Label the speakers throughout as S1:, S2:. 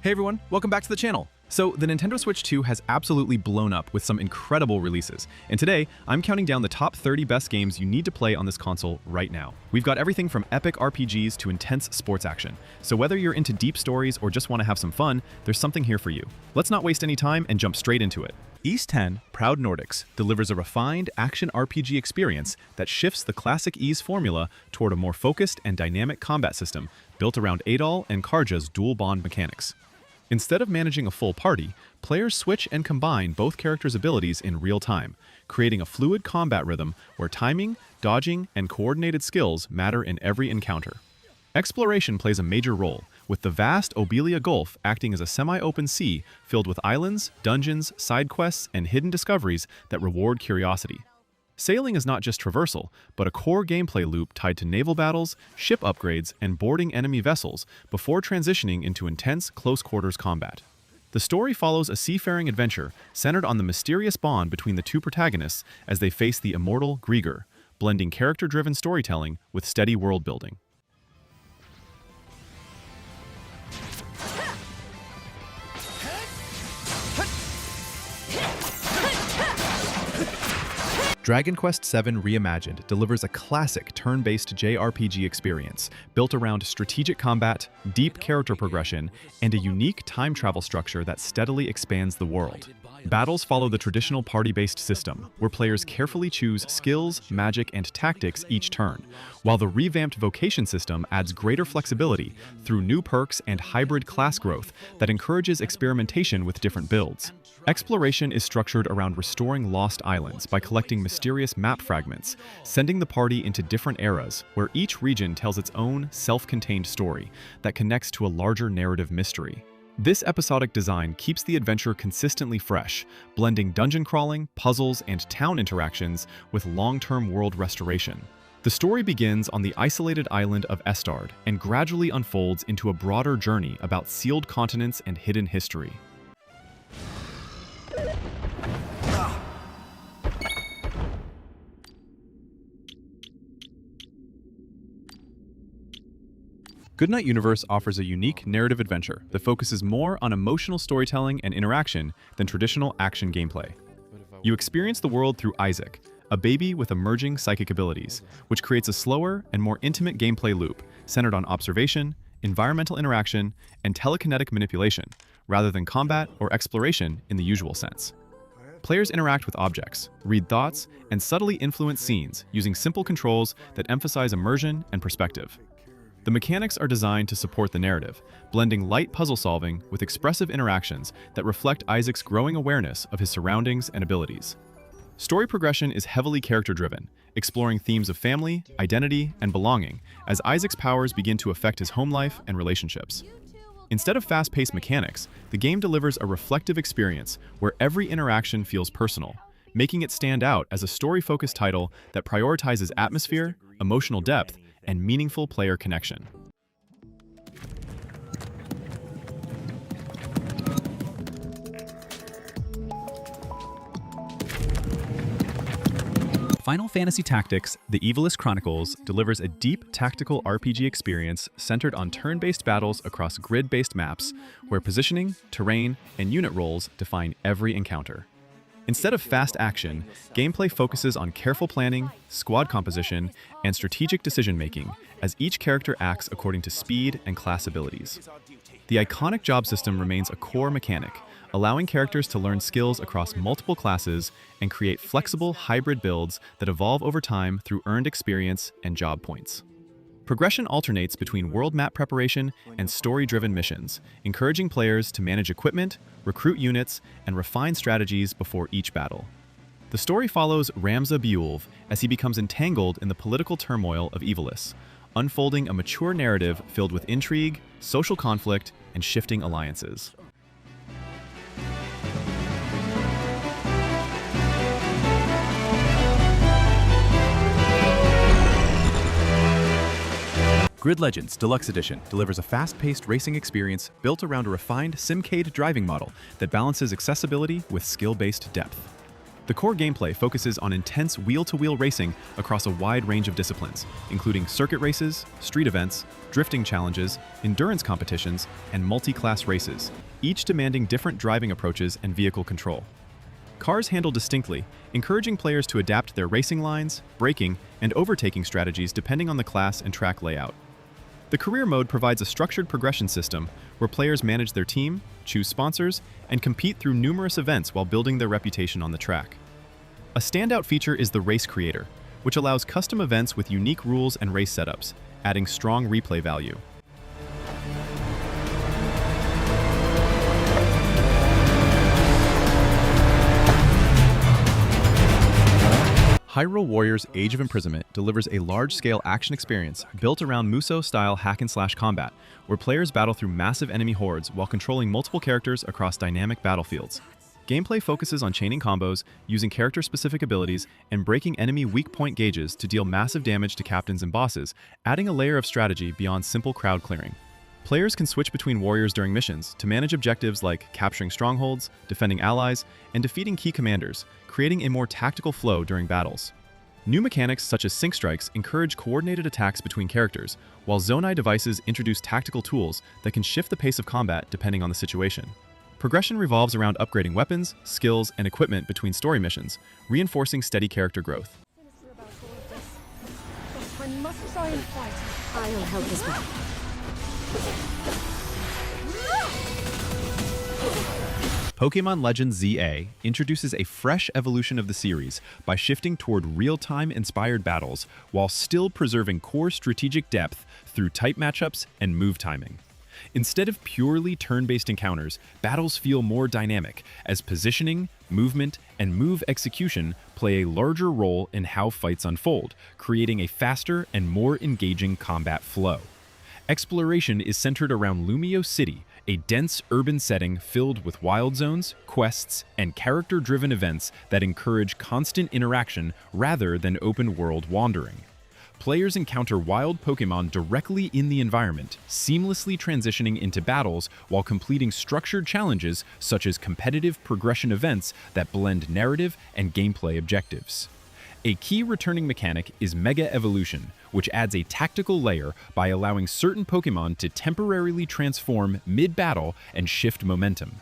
S1: Hey everyone, welcome back to the channel. So the Nintendo Switch 2 has absolutely blown up with some incredible releases, and today I'm counting down the top 30 best games you need to play on this console right now. We've got everything from epic RPGs to intense sports action, so whether you're into deep stories or just want to have some fun, there's something here for you. Let's not waste any time and jump straight into it. Ys 10, Proud Nordics, delivers a refined action RPG experience that shifts the classic Ys formula toward a more focused and dynamic combat system built around Adol and Karja's dual bond mechanics. Instead of managing a full party, players switch and combine both characters' abilities in real time, creating a fluid combat rhythm where timing, dodging, and coordinated skills matter in every encounter. Exploration plays a major role, with the vast Obelia Gulf acting as a semi-open sea filled with islands, dungeons, side quests, and hidden discoveries that reward curiosity. Sailing is not just traversal, but a core gameplay loop tied to naval battles, ship upgrades, and boarding enemy vessels before transitioning into intense close-quarters combat. The story follows a seafaring adventure centered on the mysterious bond between the two protagonists as they face the immortal Grieger, blending character-driven storytelling with steady world-building. Dragon Quest VII Reimagined delivers a classic turn-based JRPG experience built around strategic combat, deep character progression, and a unique time travel structure that steadily expands the world. Battles follow the traditional party-based system, where players carefully choose skills, magic, and tactics each turn, while the revamped vocation system adds greater flexibility through new perks and hybrid class growth that encourages experimentation with different builds. Exploration is structured around restoring lost islands by collecting mysterious map fragments, sending the party into different eras where each region tells its own self-contained story that connects to a larger narrative mystery. This episodic design keeps the adventure consistently fresh, blending dungeon crawling, puzzles, and town interactions with long-term world restoration. The story begins on the isolated island of Estard and gradually unfolds into a broader journey about sealed continents and hidden history. Goodnight Universe offers a unique narrative adventure that focuses more on emotional storytelling and interaction than traditional action gameplay. You experience the world through Isaac, a baby with emerging psychic abilities, which creates a slower and more intimate gameplay loop centered on observation, environmental interaction, and telekinetic manipulation, rather than combat or exploration in the usual sense. Players interact with objects, read thoughts, and subtly influence scenes using simple controls that emphasize immersion and perspective. The mechanics are designed to support the narrative, blending light puzzle solving with expressive interactions that reflect Isaac's growing awareness of his surroundings and abilities. Story progression is heavily character-driven, exploring themes of family, identity, and belonging as Isaac's powers begin to affect his home life and relationships. Instead of fast-paced mechanics, the game delivers a reflective experience where every interaction feels personal, making it stand out as a story-focused title that prioritizes atmosphere, emotional depth, and meaningful player connection. Final Fantasy Tactics: The Ivalice Chronicles delivers a deep tactical RPG experience centered on turn-based battles across grid-based maps where positioning, terrain, and unit roles define every encounter. Instead of fast action, gameplay focuses on careful planning, squad composition, and strategic decision-making as each character acts according to speed and class abilities. The iconic job system remains a core mechanic, allowing characters to learn skills across multiple classes and create flexible hybrid builds that evolve over time through earned experience and job points. Progression alternates between world map preparation and story-driven missions, encouraging players to manage equipment, recruit units, and refine strategies before each battle. The story follows Ramza Beulve as he becomes entangled in the political turmoil of Ivalice, unfolding a mature narrative filled with intrigue, social conflict, and shifting alliances. Grid Legends Deluxe Edition delivers a fast-paced racing experience built around a refined simcade driving model that balances accessibility with skill-based depth. The core gameplay focuses on intense wheel-to-wheel racing across a wide range of disciplines, including circuit races, street events, drifting challenges, endurance competitions, and multi-class races, each demanding different driving approaches and vehicle control. Cars handle distinctly, encouraging players to adapt their racing lines, braking, and overtaking strategies depending on the class and track layout. The career mode provides a structured progression system where players manage their team, choose sponsors, and compete through numerous events while building their reputation on the track. A standout feature is the Race Creator, which allows custom events with unique rules and race setups, adding strong replay value. Hyrule Warriors Age of Imprisonment delivers a large-scale action experience built around Musou-style hack-and-slash combat, where players battle through massive enemy hordes while controlling multiple characters across dynamic battlefields. Gameplay focuses on chaining combos, using character-specific abilities, and breaking enemy weak point gauges to deal massive damage to captains and bosses, adding a layer of strategy beyond simple crowd clearing. Players can switch between warriors during missions to manage objectives like capturing strongholds, defending allies, and defeating key commanders, creating a more tactical flow during battles. New mechanics such as sync strikes encourage coordinated attacks between characters, while Zonai devices introduce tactical tools that can shift the pace of combat depending on the situation. Progression revolves around upgrading weapons, skills, and equipment between story missions, reinforcing steady character growth.
S2: I'll help as well.
S1: Pokémon Legends ZA introduces a fresh evolution of the series by shifting toward real-time inspired battles while still preserving core strategic depth through type matchups and move timing. Instead of purely turn-based encounters, battles feel more dynamic as positioning, movement, and move execution play a larger role in how fights unfold, creating a faster and more engaging combat flow. Exploration is centered around Lumio City, a dense urban setting filled with wild zones, quests, and character-driven events that encourage constant interaction rather than open-world wandering. Players encounter wild Pokémon directly in the environment, seamlessly transitioning into battles while completing structured challenges such as competitive progression events that blend narrative and gameplay objectives. A key returning mechanic is Mega Evolution, which adds a tactical layer by allowing certain Pokémon to temporarily transform mid-battle and shift momentum.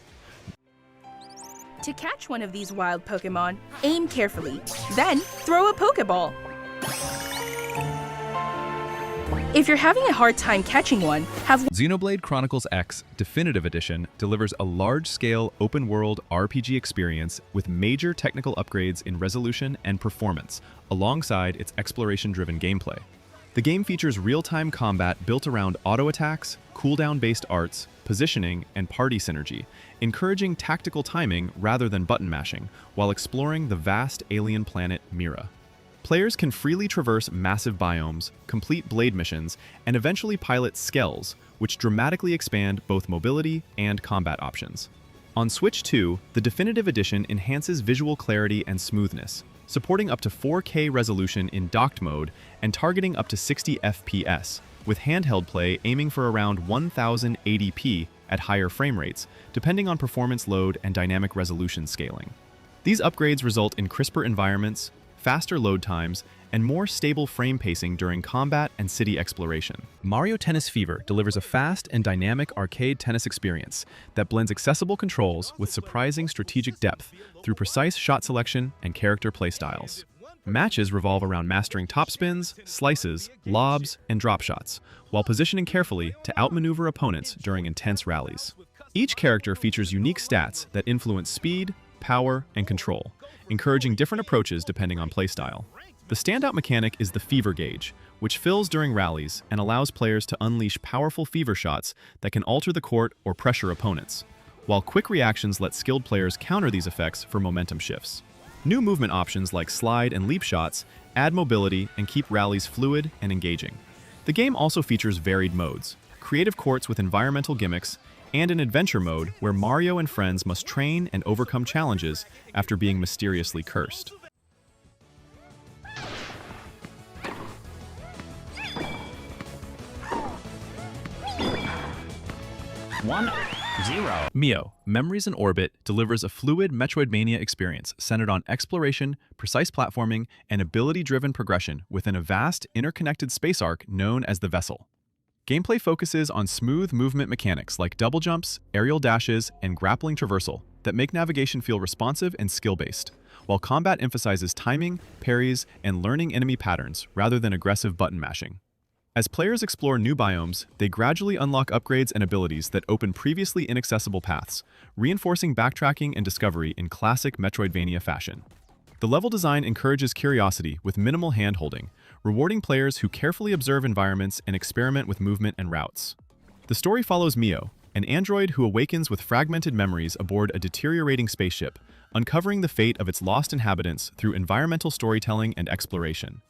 S3: To catch one of these wild Pokémon, aim carefully, then throw a Pokéball. If you're having a hard time catching one, have
S1: Xenoblade Chronicles X Definitive Edition delivers a large-scale open-world RPG experience with major technical upgrades in resolution and performance, alongside its exploration-driven gameplay. The game features real-time combat built around auto-attacks, cooldown-based arts, positioning, and party synergy, encouraging tactical timing rather than button mashing, while exploring the vast alien planet Mira. Players can freely traverse massive biomes, complete blade missions, and eventually pilot Skells, which dramatically expand both mobility and combat options. On Switch 2, the Definitive Edition enhances visual clarity and smoothness, supporting up to 4K resolution in docked mode and targeting up to 60 FPS, with handheld play aiming for around 1080p at higher frame rates, depending on performance load and dynamic resolution scaling. These upgrades result in crisper environments, faster load times, and more stable frame pacing during combat and city exploration. Mario Tennis Fever delivers a fast and dynamic arcade tennis experience that blends accessible controls with surprising strategic depth through precise shot selection and character playstyles. Matches revolve around mastering topspins, slices, lobs, and drop shots, while positioning carefully to outmaneuver opponents during intense rallies. Each character features unique stats that influence speed, power, and control, encouraging different approaches depending on playstyle. The standout mechanic is the Fever Gauge, which fills during rallies and allows players to unleash powerful fever shots that can alter the court or pressure opponents, while quick reactions let skilled players counter these effects for momentum shifts. New movement options like slide and leap shots add mobility and keep rallies fluid and engaging. The game also features varied modes, creative courts with environmental gimmicks, and an adventure mode where Mario and friends must train and overcome challenges after being mysteriously cursed.
S4: One.
S2: 0.
S1: Mio, Memories in Orbit, delivers a fluid Metroidvania experience centered on exploration, precise platforming, and ability-driven progression within a vast, interconnected space arc known as the Vessel. Gameplay focuses on smooth movement mechanics like double jumps, aerial dashes, and grappling traversal that make navigation feel responsive and skill-based, while combat emphasizes timing, parries, and learning enemy patterns rather than aggressive button mashing. As players explore new biomes, they gradually unlock upgrades and abilities that open previously inaccessible paths, reinforcing backtracking and discovery in classic Metroidvania fashion. The level design encourages curiosity with minimal hand-holding, rewarding players who carefully observe environments and experiment with movement and routes. The story follows Mio, an android who awakens with fragmented memories aboard a deteriorating spaceship, uncovering the fate of its lost inhabitants through environmental storytelling and exploration.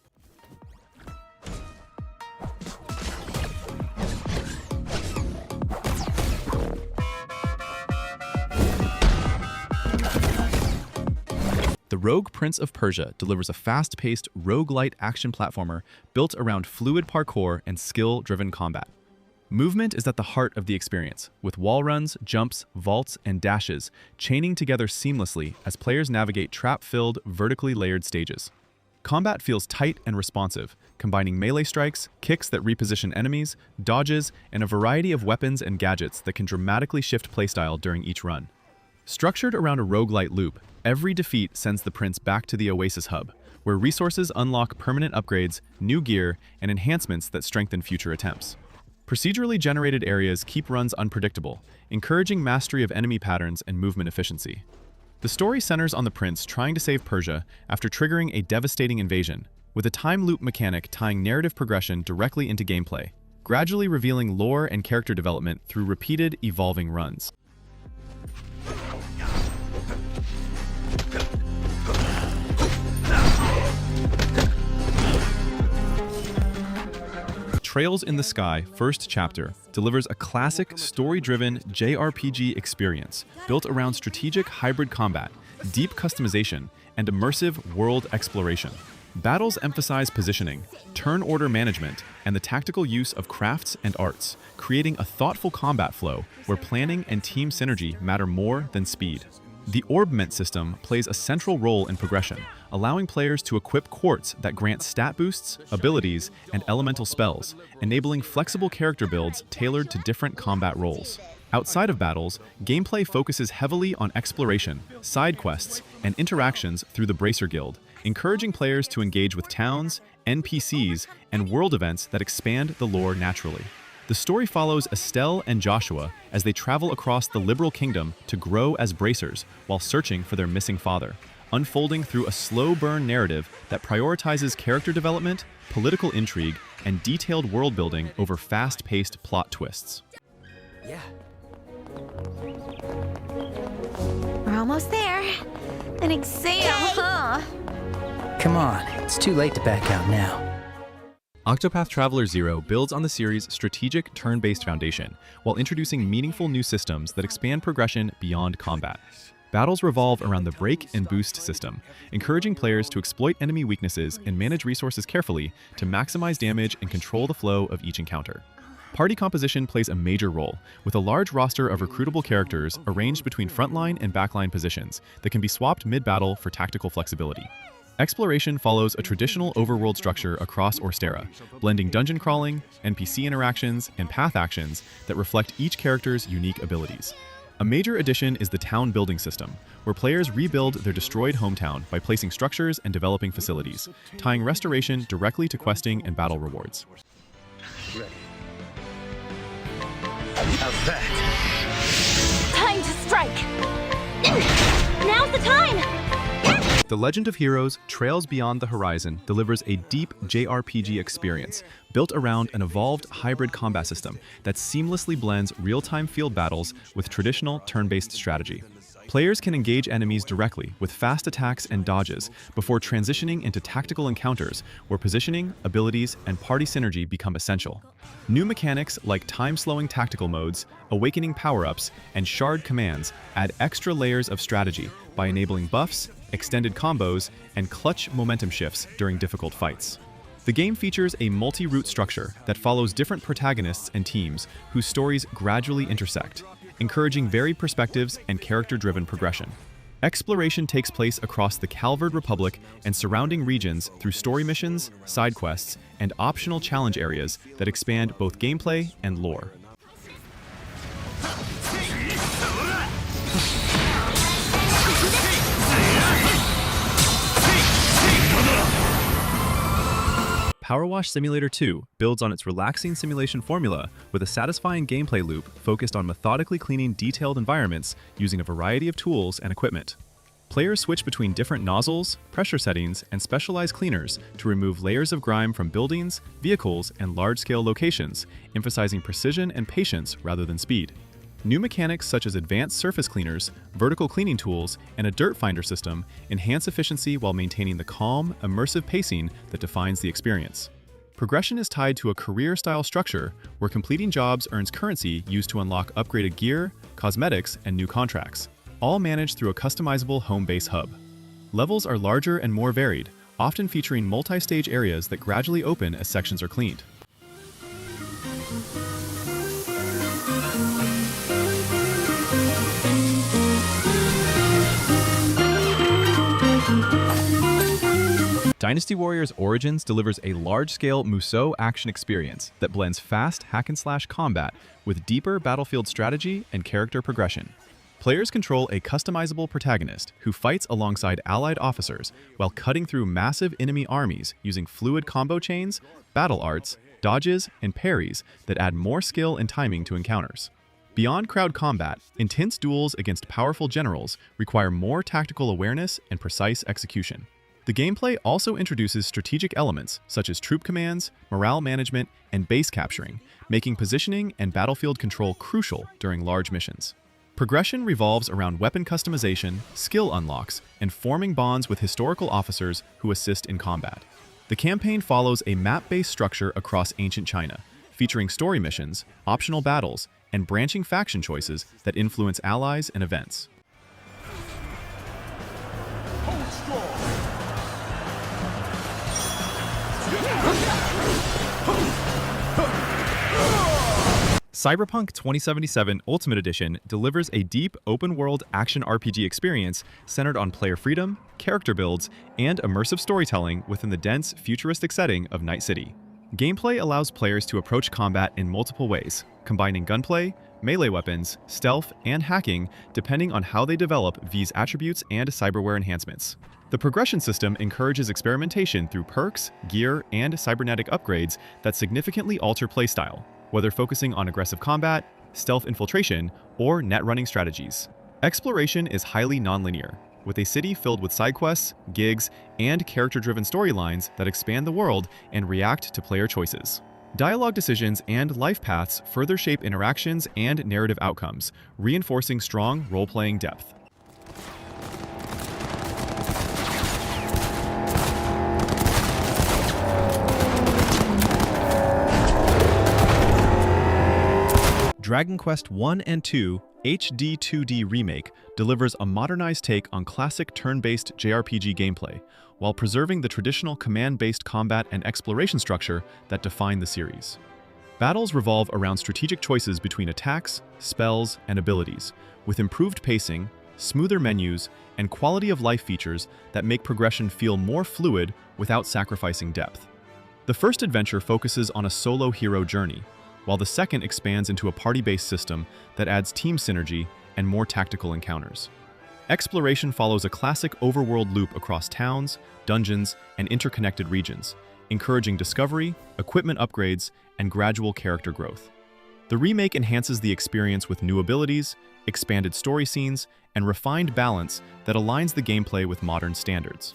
S1: The Rogue Prince of Persia delivers a fast-paced, roguelite action platformer built around fluid parkour and skill-driven combat. Movement is at the heart of the experience, with wall runs, jumps, vaults, and dashes chaining together seamlessly as players navigate trap-filled, vertically layered stages. Combat feels tight and responsive, combining melee strikes, kicks that reposition enemies, dodges, and a variety of weapons and gadgets that can dramatically shift playstyle during each run. Structured around a roguelite loop, every defeat sends the prince back to the Oasis Hub, where resources unlock permanent upgrades, new gear, and enhancements that strengthen future attempts. Procedurally generated areas keep runs unpredictable, encouraging mastery of enemy patterns and movement efficiency. The story centers on the prince trying to save Persia after triggering a devastating invasion, with a time loop mechanic tying narrative progression directly into gameplay, gradually revealing lore and character development through repeated, evolving runs. Trails in the Sky First Chapter delivers a classic, story-driven JRPG experience built around strategic hybrid combat, deep customization, and immersive world exploration. Battles emphasize positioning, turn order management, and the tactical use of crafts and arts, creating a thoughtful combat flow where planning and team synergy matter more than speed. The Orbment system plays a central role in progression, allowing players to equip quartz that grant stat boosts, abilities, and elemental spells, enabling flexible character builds tailored to different combat roles. Outside of battles, gameplay focuses heavily on exploration, side quests, and interactions through the Bracer Guild, encouraging players to engage with towns, NPCs, and world events that expand the lore naturally. The story follows Estelle and Joshua as they travel across the Liberal Kingdom to grow as bracers while searching for their missing father, unfolding through a slow-burn narrative that prioritizes character development, political intrigue, and detailed world-building over fast-paced plot twists.
S4: Yeah.
S5: We're almost there. An exam, huh?
S4: Come on, it's too late to back out now.
S1: Octopath Traveler 0 builds on the series' strategic turn-based foundation, while introducing meaningful new systems that expand progression beyond combat. Battles revolve around the break and boost system, encouraging players to exploit enemy weaknesses and manage resources carefully to maximize damage and control the flow of each encounter. Party composition plays a major role, with a large roster of recruitable characters arranged between frontline and backline positions that can be swapped mid-battle for tactical flexibility. Exploration follows a traditional overworld structure across Orstera, blending dungeon crawling, NPC interactions, and path actions that reflect each character's unique abilities. A major addition is the town building system, where players rebuild their destroyed hometown by placing structures and developing facilities, tying restoration directly to questing and battle rewards.
S2: How's that?
S5: Time to strike! Now's the time!
S1: The Legend of Heroes Trails Beyond the Horizon delivers a deep JRPG experience built around an evolved hybrid combat system that seamlessly blends real-time field battles with traditional turn-based strategy. Players can engage enemies directly with fast attacks and dodges before transitioning into tactical encounters where positioning, abilities, and party synergy become essential. New mechanics like time-slowing tactical modes, awakening power-ups, and shard commands add extra layers of strategy by enabling buffs, extended combos, and clutch momentum shifts during difficult fights. The game features a multi-route structure that follows different protagonists and teams whose stories gradually intersect, encouraging varied perspectives and character-driven progression. Exploration takes place across the Calvard Republic and surrounding regions through story missions, side quests, and optional challenge areas that expand both gameplay and lore. PowerWash Simulator 2 builds on its relaxing simulation formula with a satisfying gameplay loop focused on methodically cleaning detailed environments using a variety of tools and equipment. Players switch between different nozzles, pressure settings, and specialized cleaners to remove layers of grime from buildings, vehicles, and large-scale locations, emphasizing precision and patience rather than speed. New mechanics such as advanced surface cleaners, vertical cleaning tools, and a dirt finder system enhance efficiency while maintaining the calm, immersive pacing that defines the experience. Progression is tied to a career-style structure where completing jobs earns currency used to unlock upgraded gear, cosmetics, and new contracts, all managed through a customizable home base hub. Levels are larger and more varied, often featuring multi-stage areas that gradually open as sections are cleaned. Dynasty Warriors Origins delivers a large-scale Musou action experience that blends fast hack-and-slash combat with deeper battlefield strategy and character progression. Players control a customizable protagonist who fights alongside allied officers while cutting through massive enemy armies using fluid combo chains, battle arts, dodges, and parries that add more skill and timing to encounters. Beyond crowd combat, intense duels against powerful generals require more tactical awareness and precise execution. The gameplay also introduces strategic elements such as troop commands, morale management, and base capturing, making positioning and battlefield control crucial during large missions. Progression revolves around weapon customization, skill unlocks, and forming bonds with historical officers who assist in combat. The campaign follows a map-based structure across ancient China, featuring story missions, optional battles, and branching faction choices that influence allies and events. Cyberpunk 2077 Ultimate Edition delivers a deep, open-world action RPG experience centered on player freedom, character builds, and immersive storytelling within the dense, futuristic setting of Night City. Gameplay allows players to approach combat in multiple ways, combining gunplay, melee weapons, stealth, and hacking depending on how they develop V's attributes and cyberware enhancements. The progression system encourages experimentation through perks, gear, and cybernetic upgrades that significantly alter playstyle, whether focusing on aggressive combat, stealth infiltration, or net-running strategies. Exploration is highly nonlinear, with a city filled with side quests, gigs, and character-driven storylines that expand the world and react to player choices. Dialogue decisions and life paths further shape interactions and narrative outcomes, reinforcing strong role-playing depth. Dragon Quest I and II HD 2D Remake delivers a modernized take on classic turn-based JRPG gameplay, while preserving the traditional command-based combat and exploration structure that define the series. Battles revolve around strategic choices between attacks, spells, and abilities, with improved pacing, smoother menus, and quality-of-life features that make progression feel more fluid without sacrificing depth. The first adventure focuses on a solo hero journey, while the second expands into a party-based system that adds team synergy and more tactical encounters. Exploration follows a classic overworld loop across towns, dungeons, and interconnected regions, encouraging discovery, equipment upgrades, and gradual character growth. The remake enhances the experience with new abilities, expanded story scenes, and refined balance that aligns the gameplay with modern standards.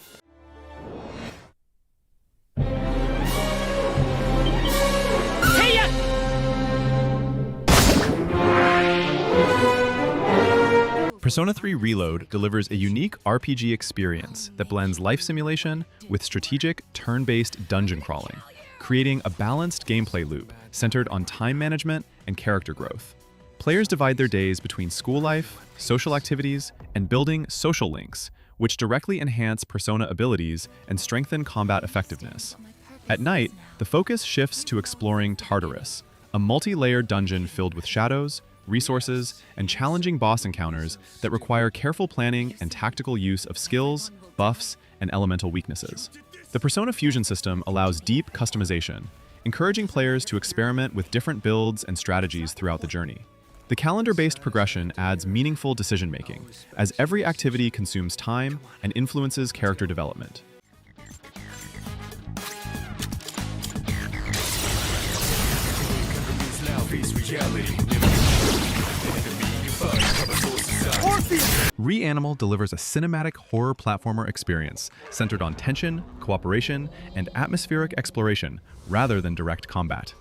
S1: Persona 3 Reload delivers a unique RPG experience that blends life simulation with strategic, turn-based dungeon crawling, creating a balanced gameplay loop centered on time management and character growth. Players divide their days between school life, social activities, and building social links, which directly enhance Persona abilities and strengthen combat effectiveness. At night, the focus shifts to exploring Tartarus, a multi-layered dungeon filled with shadows, resources, and challenging boss encounters that require careful planning and tactical use of skills, buffs, and elemental weaknesses. The Persona Fusion system allows deep customization, encouraging players to experiment with different builds and strategies throughout the journey. The calendar-based progression adds meaningful decision-making, as every activity consumes time and influences character development. REANIMAL delivers a cinematic horror platformer experience centered on tension, cooperation, and atmospheric exploration rather than direct combat.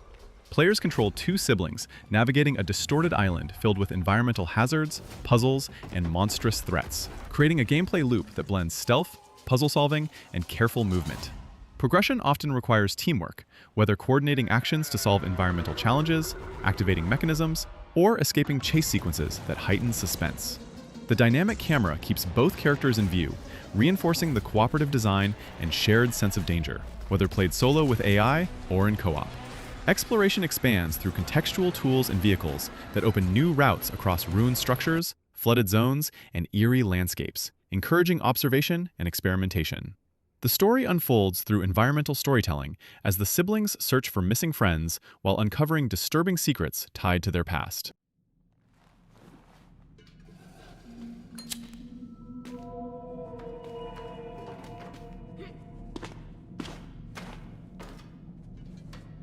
S1: Players control two siblings navigating a distorted island filled with environmental hazards, puzzles, and monstrous threats, creating a gameplay loop that blends stealth, puzzle solving, and careful movement. Progression often requires teamwork, whether coordinating actions to solve environmental challenges, activating mechanisms, or escaping chase sequences that heighten suspense. The dynamic camera keeps both characters in view, reinforcing the cooperative design and shared sense of danger, whether played solo with AI or in co-op. Exploration expands through contextual tools and vehicles that open new routes across ruined structures, flooded zones, and eerie landscapes, encouraging observation and experimentation. The story unfolds through environmental storytelling as the siblings search for missing friends while uncovering disturbing secrets tied to their past.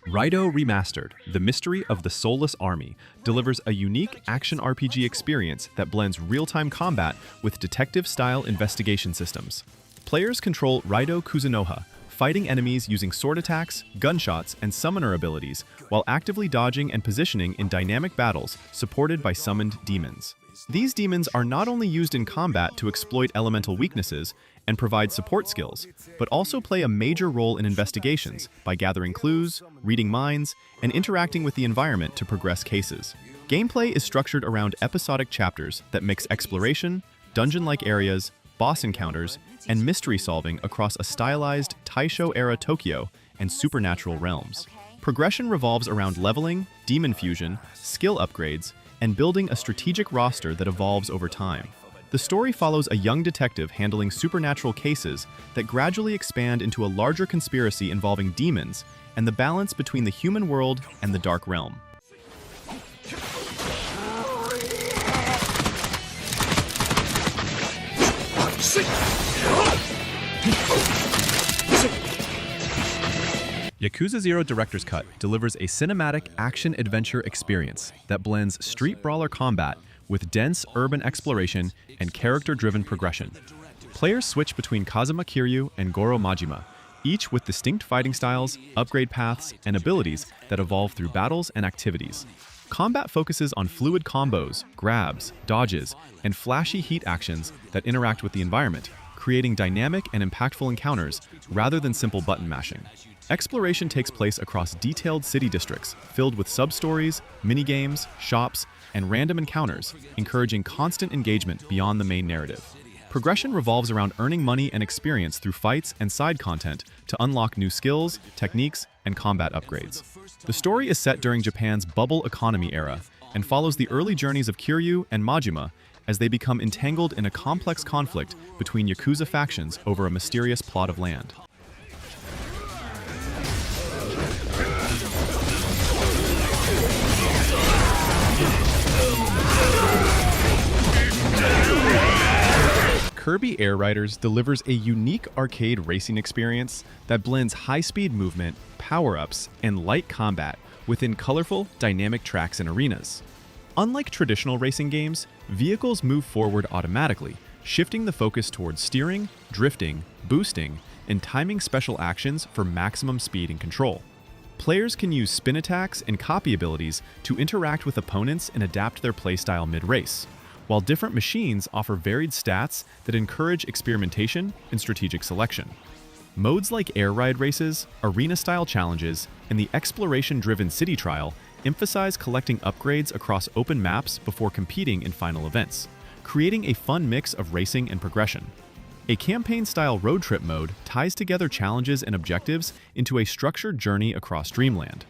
S1: Raidou Remastered, The Mystery of the Soulless Army, delivers a unique action RPG experience that blends real-time combat with detective-style investigation systems. Players control Raidou Kuzunoha, fighting enemies using sword attacks, gunshots, and summoner abilities, while actively dodging and positioning in dynamic battles supported by summoned demons. These demons are not only used in combat to exploit elemental weaknesses and provide support skills, but also play a major role in investigations by gathering clues, reading minds, and interacting with the environment to progress cases. Gameplay is structured around episodic chapters that mix exploration, dungeon-like areas, boss encounters, and mystery solving across a stylized Taisho-era Tokyo and supernatural realms. Progression revolves around leveling, demon fusion, skill upgrades, and building a strategic roster that evolves over time. The story follows a young detective handling supernatural cases that gradually expand into a larger conspiracy involving demons and the balance between the human world and the dark realm. Yakuza 0 Director's Cut delivers a cinematic action-adventure experience that blends street brawler combat with dense urban exploration and character-driven progression. Players switch between Kazuma Kiryu and Goro Majima, each with distinct fighting styles, upgrade paths, and abilities that evolve through battles and activities. Combat focuses on fluid combos, grabs, dodges, and flashy heat actions that interact with the environment, creating dynamic and impactful encounters rather than simple button mashing. Exploration takes place across detailed city districts filled with sub-stories, minigames, shops, and random encounters, encouraging constant engagement beyond the main narrative. Progression revolves around earning money and experience through fights and side content to unlock new skills, techniques, and combat upgrades. The story is set during Japan's bubble economy era and follows the early journeys of Kiryu and Majima as they become entangled in a complex conflict between Yakuza factions over a mysterious plot of land. Kirby Air Riders delivers a unique arcade racing experience that blends high-speed movement, power-ups, and light combat within colorful, dynamic tracks and arenas. Unlike traditional racing games, vehicles move forward automatically, shifting the focus towards steering, drifting, boosting, and timing special actions for maximum speed and control. Players can use spin attacks and copy abilities to interact with opponents and adapt their playstyle mid-race, while different machines offer varied stats that encourage experimentation and strategic selection. Modes like air ride races, arena-style challenges, and the exploration-driven city trial emphasize collecting upgrades across open maps before competing in final events, creating a fun mix of racing and progression. A campaign-style road trip mode ties together challenges and objectives into a structured journey across Dreamland.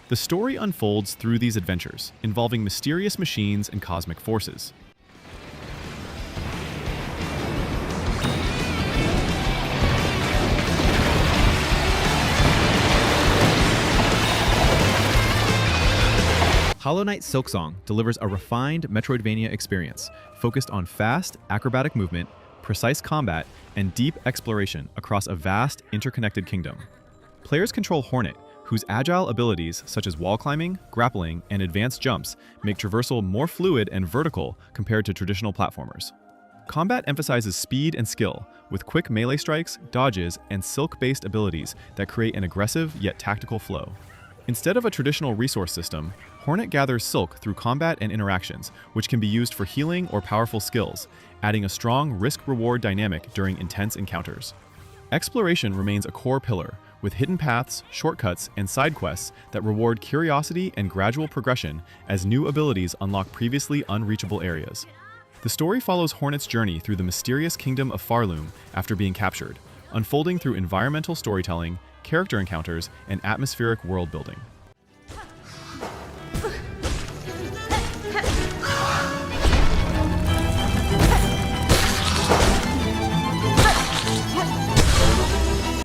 S1: The story unfolds through these adventures, involving mysterious machines and cosmic forces. Hollow Knight Silksong delivers a refined Metroidvania experience focused on fast, acrobatic movement, precise combat, and deep exploration across a vast, interconnected kingdom. Players control Hornet, whose agile abilities such as wall climbing, grappling, and advanced jumps make traversal more fluid and vertical compared to traditional platformers. Combat emphasizes speed and skill, with quick melee strikes, dodges, and silk-based abilities that create an aggressive yet tactical flow. Instead of a traditional resource system, Hornet gathers silk through combat and interactions, which can be used for healing or powerful skills, adding a strong risk-reward dynamic during intense encounters. Exploration remains a core pillar, with hidden paths, shortcuts, and side quests that reward curiosity and gradual progression as new abilities unlock previously unreachable areas. The story follows Hornet's journey through the mysterious kingdom of Farloom after being captured, unfolding through environmental storytelling, character encounters, and atmospheric world building.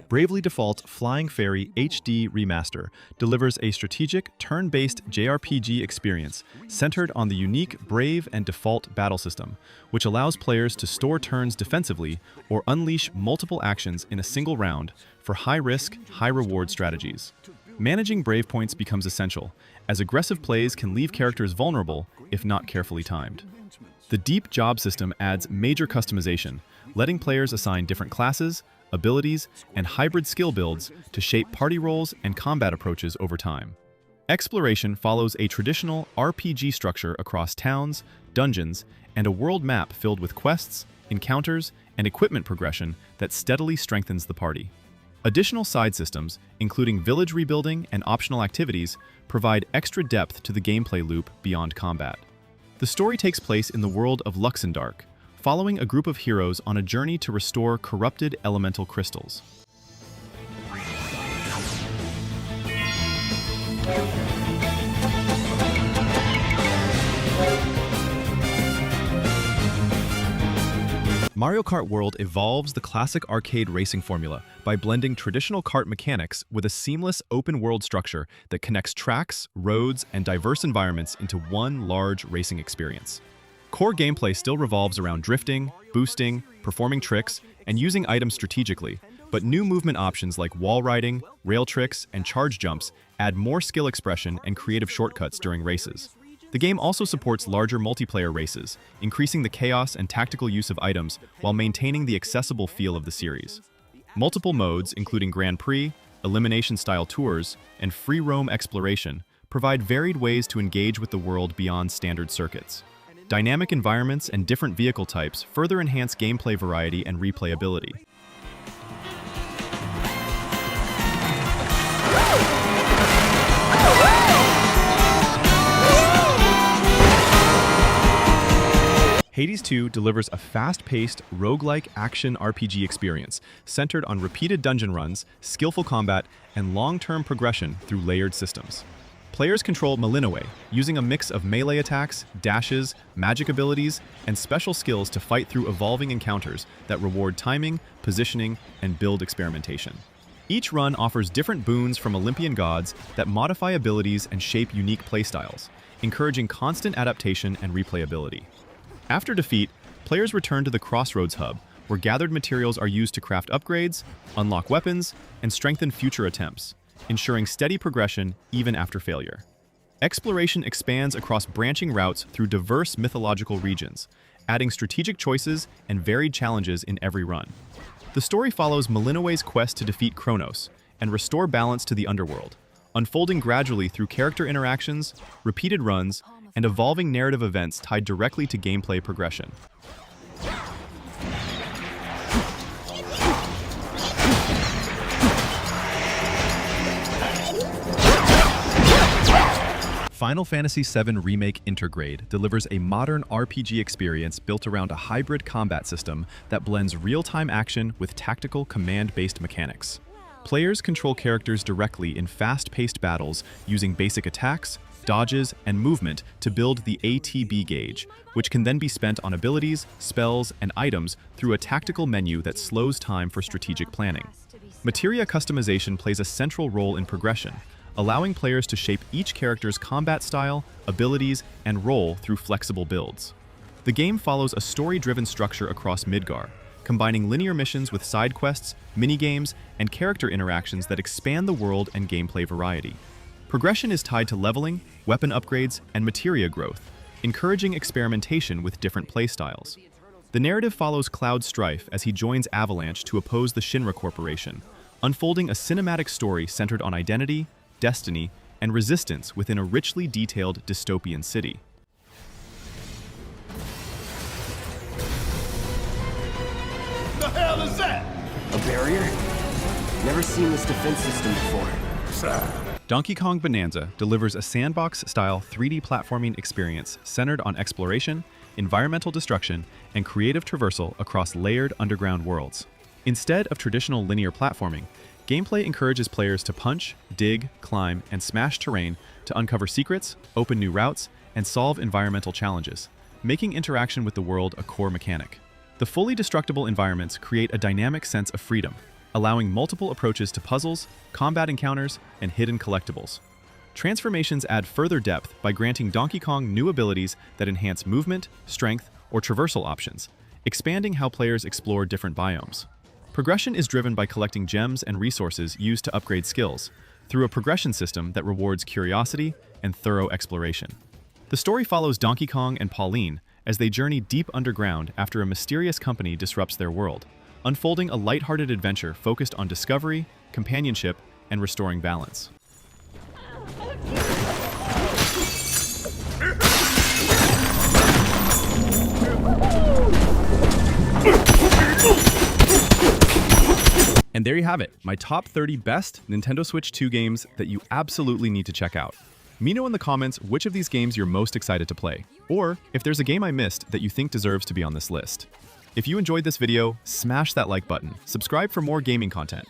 S1: Bravely Default Flying Fairy HD Remaster delivers a strategic, turn-based JRPG experience centered on the unique Brave and Default battle system, which allows players to store turns defensively or unleash multiple actions in a single round for high-risk, high-reward strategies. Managing Brave points becomes essential, as aggressive plays can leave characters vulnerable if not carefully timed. The deep job system adds major customization, letting players assign different classes, abilities, and hybrid skill builds to shape party roles and combat approaches over time. Exploration follows a traditional RPG structure across towns, dungeons, and a world map filled with quests, encounters, and equipment progression that steadily strengthens the party. Additional side systems, including village rebuilding and optional activities, provide extra depth to the gameplay loop beyond combat. The story takes place in the world of Luxendark, following a group of heroes on a journey to restore corrupted elemental crystals. Mario Kart World evolves the classic arcade racing formula by blending traditional kart mechanics with a seamless open-world structure that connects tracks, roads, and diverse environments into one large racing experience. Core gameplay still revolves around drifting, boosting, performing tricks, and using items strategically, but new movement options like wall riding, rail tricks, and charge jumps add more skill expression and creative shortcuts during races. The game also supports larger multiplayer races, increasing the chaos and tactical use of items while maintaining the accessible feel of the series. Multiple modes, including Grand Prix, elimination-style tours, and free roam exploration, provide varied ways to engage with the world beyond standard circuits. Dynamic environments and different vehicle types further enhance gameplay variety and replayability. Hades 2 delivers a fast-paced, roguelike action RPG experience centered on repeated dungeon runs, skillful combat, and long-term progression through layered systems. Players control Malinois, using a mix of melee attacks, dashes, magic abilities, and special skills to fight through evolving encounters that reward timing, positioning, and build experimentation. Each run offers different boons from Olympian gods that modify abilities and shape unique playstyles, encouraging constant adaptation and replayability. After defeat, players return to the Crossroads Hub, where gathered materials are used to craft upgrades, unlock weapons, and strengthen future attempts, ensuring steady progression even after failure. Exploration expands across branching routes through diverse mythological regions, adding strategic choices and varied challenges in every run. The story follows Malinois's quest to defeat Kronos and restore balance to the underworld, unfolding gradually through character interactions, repeated runs, and evolving narrative events tied directly to gameplay progression. Final Fantasy VII Remake Intergrade delivers a modern RPG experience built around a hybrid combat system that blends real-time action with tactical command-based mechanics. Players control characters directly in fast-paced battles using basic attacks, dodges, and movement to build the ATB gauge, which can then be spent on abilities, spells, and items through a tactical menu that slows time for strategic planning. Materia customization plays a central role in progression, allowing players to shape each character's combat style, abilities, and role through flexible builds. The game follows a story-driven structure across Midgar, combining linear missions with side quests, minigames, and character interactions that expand the world and gameplay variety. Progression is tied to leveling, weapon upgrades, and materia growth, encouraging experimentation with different playstyles. The narrative follows Cloud Strife as he joins Avalanche to oppose the Shinra Corporation, unfolding a cinematic story centered on identity, destiny, and resistance within a richly detailed dystopian city.
S2: The hell is that?
S6: A barrier? Never seen this defense system before.
S1: Donkey Kong Bananza delivers a sandbox-style 3D platforming experience centered on exploration, environmental destruction, and creative traversal across layered underground worlds. Instead of traditional linear platforming, gameplay encourages players to punch, dig, climb, and smash terrain to uncover secrets, open new routes, and solve environmental challenges, making interaction with the world a core mechanic. The fully destructible environments create a dynamic sense of freedom, allowing multiple approaches to puzzles, combat encounters, and hidden collectibles. Transformations add further depth by granting Donkey Kong new abilities that enhance movement, strength, or traversal options, expanding how players explore different biomes. Progression is driven by collecting gems and resources used to upgrade skills, through a progression system that rewards curiosity and thorough exploration. The story follows Donkey Kong and Pauline as they journey deep underground after a mysterious company disrupts their world, unfolding a lighthearted adventure focused on discovery, companionship, and restoring balance. And there you have it, my top 30 best Nintendo Switch 2 games that you absolutely need to check out. Let me know in the comments which of these games you're most excited to play, or if there's a game I missed that you think deserves to be on this list. If you enjoyed this video, smash that like button, subscribe for more gaming content,